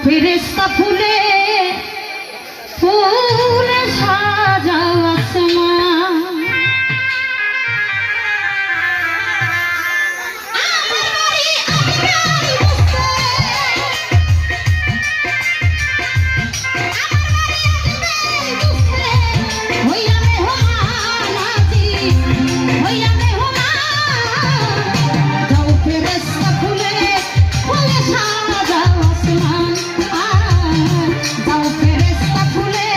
ফেরেশতা ফুলে ফুলে সাজাও আসমান ফুলে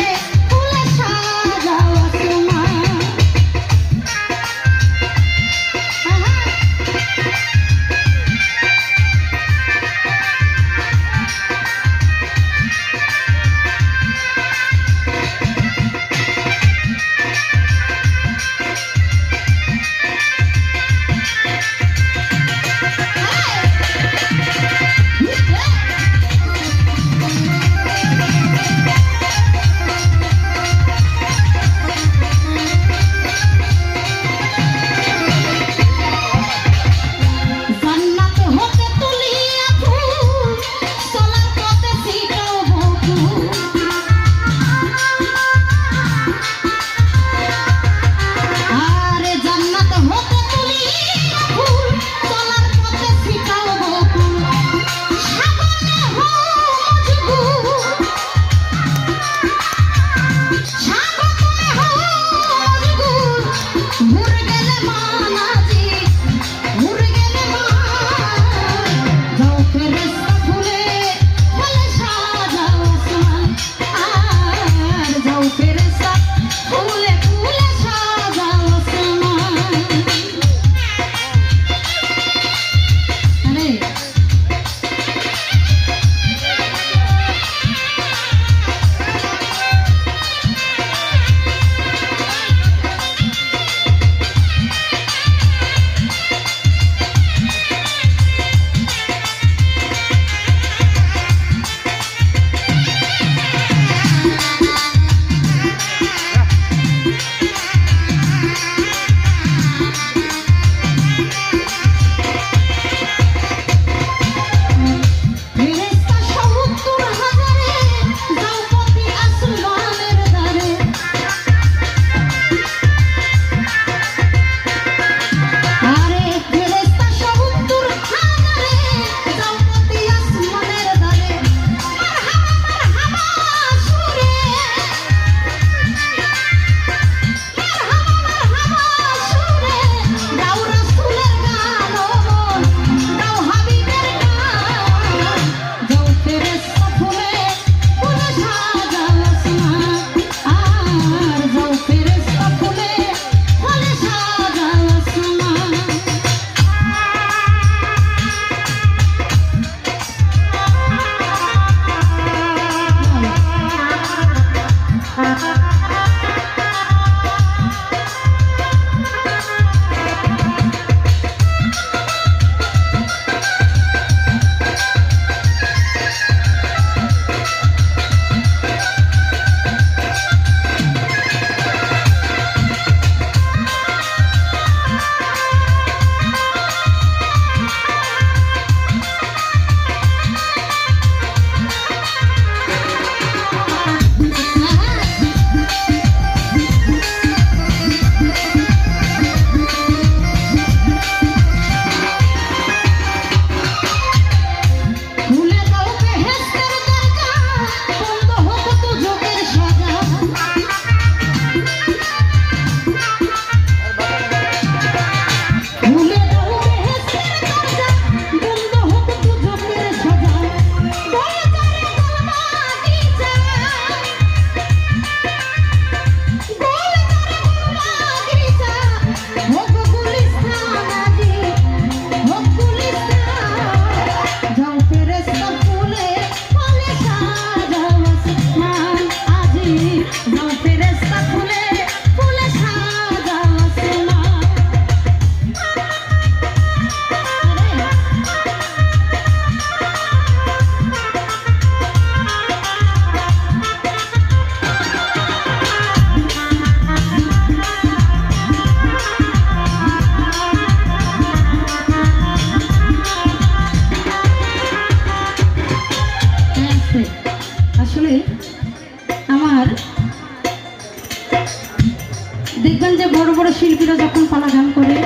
দেখবেন যে বড় বড় শিল্পীরা যখন পালা গান করে,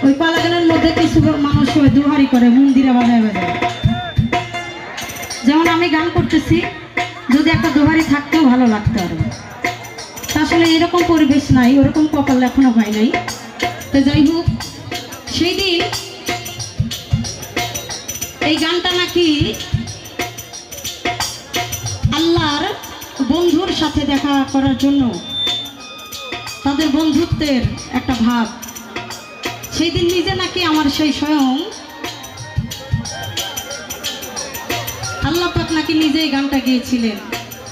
ওই পালা গানের মধ্যে কিছু মানুষ দুহারি করে মন্দিরে বাজায় বাজায়। যেমন আমি গান করতেছি, যদি একটা দোহারি থাকতেও ভালো লাগতো আরো। আসলে এরকম পরিবেশ নাই, ওরকম কপাল এখনো হয় নাই। তো যাই হোক, সেই দিন এই গানটা নাকি আল্লাহর বন্ধুর সাথে দেখা করার জন্য, তাদের বন্ধুত্বের একটা ভাব। সেই দিন নিজে নাকি আমার সেই স্বয়ং আল্লাহ পাক নাকি নিজেই গানটা গিয়েছিলেন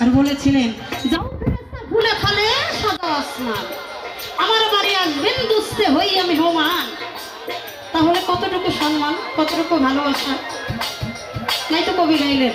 আর বলেছিলেন, যাও ফুলে ফলে সাদা আসমান, আমার বাড়ি আসবেন দুস্তে হই আমি হোমান। তাহলে কতটুকু সম্মান, কতটুকু ভালোবাসা, নাই তো কবি গাইলেন।